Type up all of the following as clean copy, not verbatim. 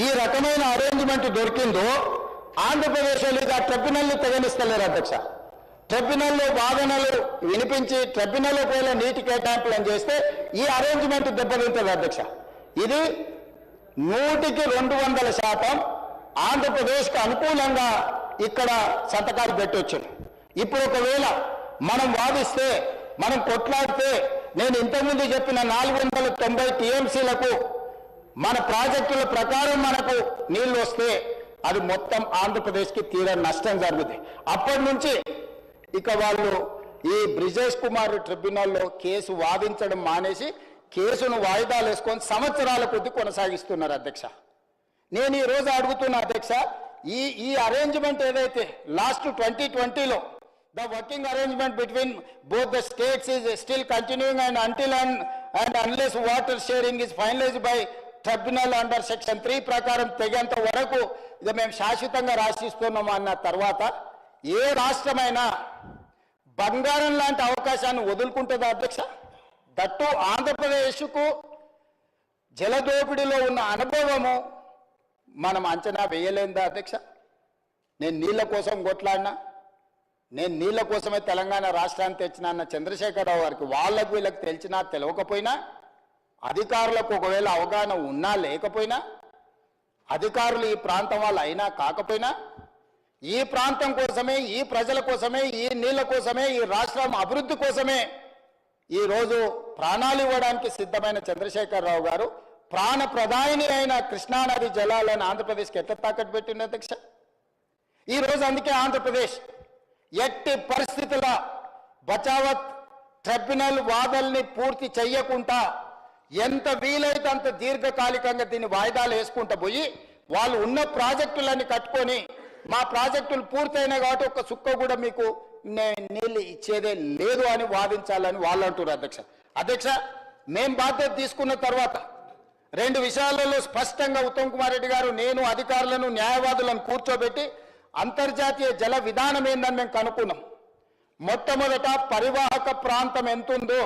ఈ రకమైన అరేంజ్మెంట్ దొరికిందో ఆంధ్రప్రదేశ్ వాళ్ళు ఆ ట్రిబ్యునల్ని తెగనిస్తలేరు అధ్యక్ష. ట్రిబ్యునల్లో వాదనలు వినిపించి ట్రిబ్యునల్లో పోయిన నీటి కేటాయింపులను చేస్తే ఈ అరేంజ్మెంట్ దెబ్బతింటుంది అధ్యక్ష. ఇది 100% ఆంధ్రప్రదేశ్కి అనుకూలంగా ఇక్కడ సంతకాలు పెట్టవచ్చు. ఇప్పుడు ఒకవేళ మనం వాదిస్తే మనం కొట్లాడితే నేను ఇంతకుముందు చెప్పిన 490 టీఎంసీలకు మన ప్రాజెక్టుల ప్రకారం మనకు నీళ్లు వస్తే అది మొత్తం ఆంధ్రప్రదేశ్కి తీర నష్టం జరుగుతుంది. అప్పటి నుంచి ఇక వాళ్ళు ఈ బ్రిజేష్ కుమార్ ట్రిబ్యునల్లో కేసు వాదించడం మానేసి కేసును వాయిదాలు వేసుకొని సంవత్సరాల కొద్ది కొనసాగిస్తున్నారు అధ్యక్ష. నేను ఈ రోజు అడుగుతున్నా అధ్యక్ష, ఈ అరేంజ్మెంట్ ఏదైతే last 2020లో the working arrangement between both the states is still continuing and until and unless water sharing is finalized by tribunal under section 3 ప్రకారం తెగేంత వరకు ఇది మేము శాశ్వతంగా రాసిస్తున్నాం అన్న తర్వాత ఏ రాష్ట్రమైనా బంగారం లాంటి అవకాశాన్ని వదులుకుంటుందా అధ్యక్ష? దట్టు ఆంధ్రప్రదేశ్కు జలదోపిడిలో ఉన్న అనుభవము మనం అంచనా వేయలేదా అధ్యక్ష? నేను నీళ్ళ కోసం కొట్లాడినా, నేను నీళ్ళ కోసమే తెలంగాణ రాష్ట్రాన్ని తెచ్చినా అన్న చంద్రశేఖరరావు గారికి వాళ్ళకు వీళ్ళకి తెలిసినా తెలియకపోయినా, అధికారులకు ఒకవేళ అవగాహన ఉన్నా లేకపోయినా, అధికారులు ఈ ప్రాంతం వాళ్ళు అయినా కాకపోయినా, ఈ ప్రాంతం కోసమే, ఈ ప్రజల కోసమే, ఈ నీళ్ళ కోసమే, ఈ రాష్ట్రం అభివృద్ధి కోసమే ఈరోజు ప్రాణాలు ఇవ్వడానికి సిద్ధమైన చంద్రశేఖరరావు గారు ప్రాణ ప్రధాని అయిన కృష్ణానది జలాలను ఆంధ్రప్రదేశ్కి ఎట్లా తాకట్టు పెట్టింది అధ్యక్ష? ఈరోజు అందుకే ఆంధ్రప్రదేశ్ ఎట్టి పరిస్థితుల బచావత్ ట్రిబ్యునల్ వాదల్ని పూర్తి చెయ్యకుండా ఎంత వీలైతే అంత దీర్ఘకాలికంగా దీన్ని వాయిదాలు వేసుకుంటూ పోయి వాళ్ళు ఉన్న ప్రాజెక్టులన్నీ కట్టుకొని మా ప్రాజెక్టులు పూర్తయినాయి కాబట్టి ఒక సుక్క కూడా మీకు నీళ్ళు ఇచ్చేదే లేదు అని వాదించాలని వాళ్ళు అంటున్నారు అధ్యక్ష. అధ్యక్ష, మేం బాధ్యత తీసుకున్న తర్వాత 2 విషయాలలో స్పష్టంగా ఉత్తమ్ కుమార్ రెడ్డి గారు, నేను అధికారులను న్యాయవాదులను కూర్చోబెట్టి అంతర్జాతీయ జల విధానం ఏందని మేము కనుక్కున్నాం. మొట్టమొదట పరివాహక ప్రాంతం ఎంతుందో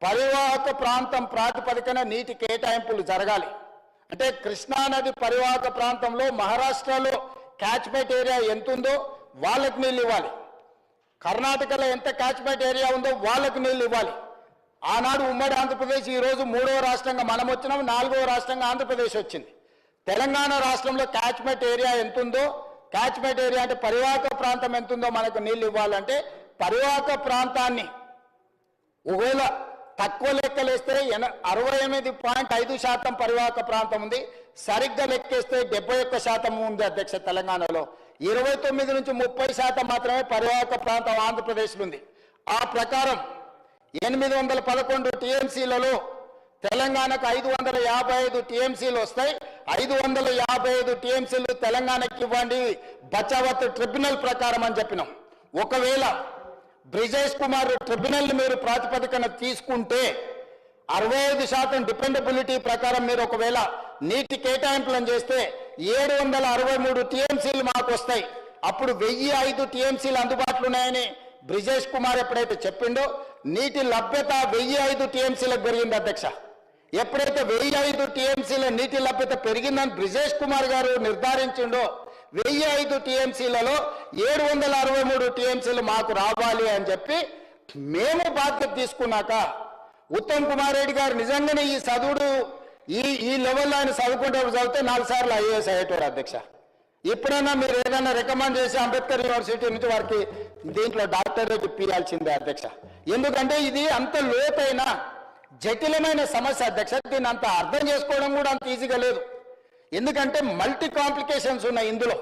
పరివాహక ప్రాంతం ప్రాతిపదికన నీటి కేటాయింపులు జరగాలి. అంటే కృష్ణానది పరివాహక ప్రాంతంలో మహారాష్ట్రలో క్యాచ్మెంట్ ఏరియా ఎంతుందో వాళ్ళకి నీళ్ళు ఇవ్వాలి, కర్ణాటకలో ఎంత క్యాచ్మెంట్ ఏరియా ఉందో వాళ్ళకి నీళ్ళు ఇవ్వాలి. ఆనాడు ఉమ్మడి ఆంధ్రప్రదేశ్ ఈరోజు 3వ రాష్ట్రంగా మనం వచ్చినాం, 4వ రాష్ట్రంగా ఆంధ్రప్రదేశ్ వచ్చింది. తెలంగాణ రాష్ట్రంలో క్యాచ్మెంట్ ఏరియా ఎంతుందో, క్యాచ్మెంట్ ఏరియా అంటే పరివాహక ప్రాంతం ఎంతుందో మనకు నీళ్ళు ఇవ్వాలంటే పరివాహక ప్రాంతాన్ని ఒకవేళ తక్కువ లెక్కలేస్తే 68.5% పరివాహక ప్రాంతం ఉంది, సరిగ్గా లెక్కేస్తే 71% ఉంది అధ్యక్ష. తెలంగాణలో 29 నుంచి 30% మాత్రమే పరివాహక ప్రాంతం ఆంధ్రప్రదేశ్లో ఉంది. ఆ ప్రకారం 811 టీఎంసీలలో తెలంగాణకు 555 టీఎంసీలు వస్తాయి. 555 టీఎంసీలు తెలంగాణకి ఇవ్వండి బచావత్ ట్రిబ్యునల్ ప్రకారం అని చెప్పినాం. ఒకవేళ బ్రిజేష్ కుమార్ ట్రిబ్యునల్ మీరు ప్రాతిపదికన తీసుకుంటే 65% డిపెండబిలిటీ ప్రకారం మీరు ఒకవేళ నీటి కేటాయింపులను చేస్తే 763 టీఎంసీలు మాకు వస్తాయి. అప్పుడు 1005 టీఎంసీలు అందుబాటులో ఉన్నాయని బ్రిజేష్ కుమార్ ఎప్పుడైతే చెప్పిండో నీటి లభ్యత 1005 టీఎంసీలకు పెరిగింది అధ్యక్ష. ఎప్పుడైతే 1005 టీఎంసీల నీటి లభ్యత పెరిగిందని బ్రిజేష్ కుమార్ గారు నిర్ధారించిండో 1005 టీఎంసీలలో 763 టీఎంసీలు మాకు రావాలి అని చెప్పి మేము బాధ్యత తీసుకున్నాక ఉత్తమ్ కుమార్ రెడ్డి గారు నిజంగానే ఈ చదువుడు ఈ లెవెల్లో ఆయన చదివితే 4 సార్లు ఐఏఎస్ అయ్యేటోడు అధ్యక్ష. ఇప్పుడైనా మీరు ఏదైనా రికమెండ్ చేసి అంబేద్కర్ యూనివర్సిటీ నుంచి వారికి దీంట్లో డాక్టరేట్ ఇప్పించాల్సిందే అధ్యక్ష. ఎందుకంటే ఇది అంత లోతైన జటిలమైన సమస్య అధ్యక్ష. దీన్ని అంత అర్థం చేసుకోవడం కూడా అంత ఈజీగా లేదు. ఎందుకంటే మల్టీ కాంప్లికేషన్స్ ఉన్నాయి ఇందులో.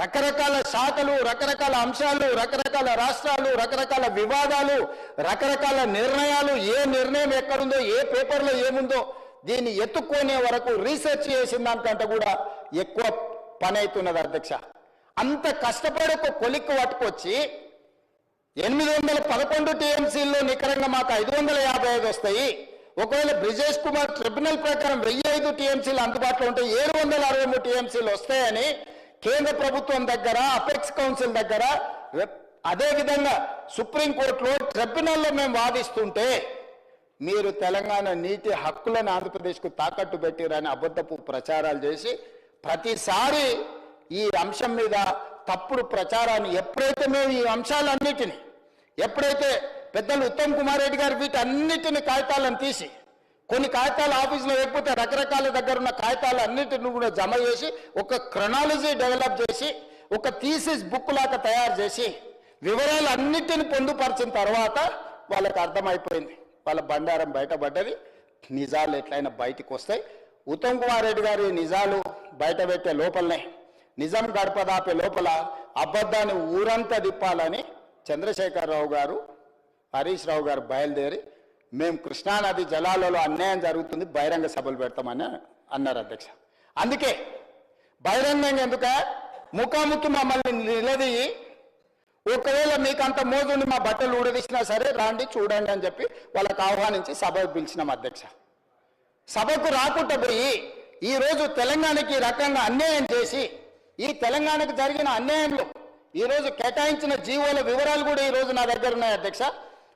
రకరకాల శాఖలు, రకరకాల అంశాలు, రకరకాల రాష్ట్రాలు, రకరకాల వివాదాలు, రకరకాల నిర్ణయాలు, ఏ నిర్ణయం ఎక్కడుందో, ఏ పేపర్లో ఏముందో దీన్ని ఎత్తుక్కునే వరకు రీసెర్చ్ చేసిన దానికంటే కూడా ఎక్కువ పని అవుతున్నది అధ్యక్ష. అంత కష్టపడి ఒక కొలిక్కు పట్టుకొచ్చి 811 టీఎంసీల్లో నికరంగా మాకు 555 వస్తాయి. ఒకవేళ బ్రిజేష్ కుమార్ ట్రిబ్యునల్ ప్రకారం 1005 టీఎంసీలు అందుబాటులో ఉంటే 763 టీఎంసీలు వస్తాయని కేంద్ర ప్రభుత్వం దగ్గర, అపెక్స్ కౌన్సిల్ దగ్గర, అదేవిధంగా సుప్రీంకోర్టులో ట్రిబ్యునల్లో మేము వాదిస్తుంటే మీరు తెలంగాణ నీటి హక్కులను ఆంధ్రప్రదేశ్కు తాకట్టు పెట్టిరని అబద్ధపు ప్రచారాలు చేసి ప్రతిసారి ఈ అంశం మీద తప్పుడు ప్రచారాన్ని ఎప్పుడైతే మేము ఈ అంశాలన్నిటిని ఎప్పుడైతే పెద్దలు ఉత్తమ్ కుమార్ రెడ్డి గారు వీటన్నిటిని కాగితాలను తీసి కొన్ని కాగితాలు ఆఫీసులో లేకపోతే రకరకాల దగ్గర ఉన్న కాగితాలు అన్నిటిని కూడా జమ చేసి ఒక క్రొనాలజీ డెవలప్ చేసి ఒక థీసిస్ బుక్ లాగా తయారు చేసి వివరాలు అన్నిటిని పొందుపరిచిన తర్వాత వాళ్ళకి అర్థమైపోయింది వాళ్ళ బండారం బయటపడ్డది నిజాలు ఎట్లయినా బయటికి వస్తాయి ఉత్తమ్ కుమార్ రెడ్డి గారి నిజాలు బయట పెట్టే లోపలనే నిజం గడపదాపే లోపల అబద్ధాన్ని ఊరంతా తిప్పాలని చంద్రశేఖరరావు గారు హరీష్ రావు గారు బయలుదేరి మేము కృష్ణానది జలాలలో అన్యాయం జరుగుతుంది బహిరంగ సభలు పెడతామని అన్నారు అధ్యక్ష అందుకే బహిరంగంగా ఎందుక ముఖాముఖి మమ్మల్ని నిలదీయి ఒకవేళ మీకు అంత మోజుని మా బట్టలు ఊడదీసినా సరే రాండి చూడండి అని చెప్పి వాళ్ళకి ఆహ్వానించి సభకు పిలిచినాం అధ్యక్ష సభకు రాకుండా పోయి ఈరోజు తెలంగాణకి ఈ రకంగా అన్యాయం చేసి ఈ తెలంగాణకు జరిగిన అన్యాయంలో ఈరోజు కేటాయించిన జీవోల వివరాలు కూడా ఈరోజు నా దగ్గర ఉన్నాయి అధ్యక్ష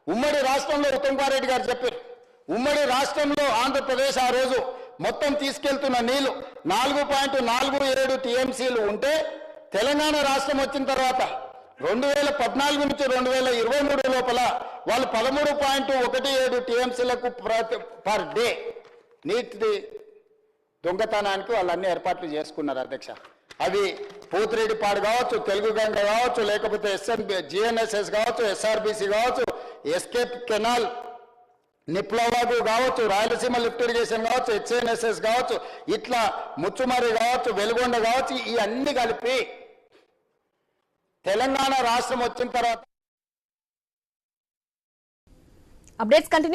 ఉమ్మడి రాష్ట్రంలో ఉత్తమ్ కుమార్ రెడ్డి గారు చెప్పారు ఉమ్మడి రాష్ట్రంలో ఆంధ్రప్రదేశ్ ఆ రోజు మొత్తం తీసుకెళ్తున్న నీళ్లు 4.47 టీఎంసీలు ఉంటే తెలంగాణ రాష్ట్రం వచ్చిన తర్వాత 2014 నుంచి 2023 లోపల వాళ్ళు 13.17 టీఎంసీలకు పర్ డే నీటి దొంగతనానికి వాళ్ళు అన్ని ఏర్పాట్లు చేసుకున్నారు అధ్యక్ష అవి పోతిరెడ్డిపాడు కావచ్చు తెలుగు గంగ కావచ్చు లేకపోతే జిఎన్ఎస్ఎస్ కావచ్చు ఎస్ఆర్బిసి కావచ్చు ఎస్కేప్ కెనాల్ నిప్లవాగు కావచ్చు రాయలసీమ లిఫ్ట్ ఇరిగేషన్ కావచ్చు హెచ్ఎన్ఎస్ఎస్ కావచ్చు ఇట్లా ముచ్చుమర్రి కావచ్చు వెలుగొండ కావచ్చు ఈ అన్ని కలిపి తెలంగాణ రాష్ట్రం వచ్చిన తర్వాత అప్డేట్స్ కంటిన్యూ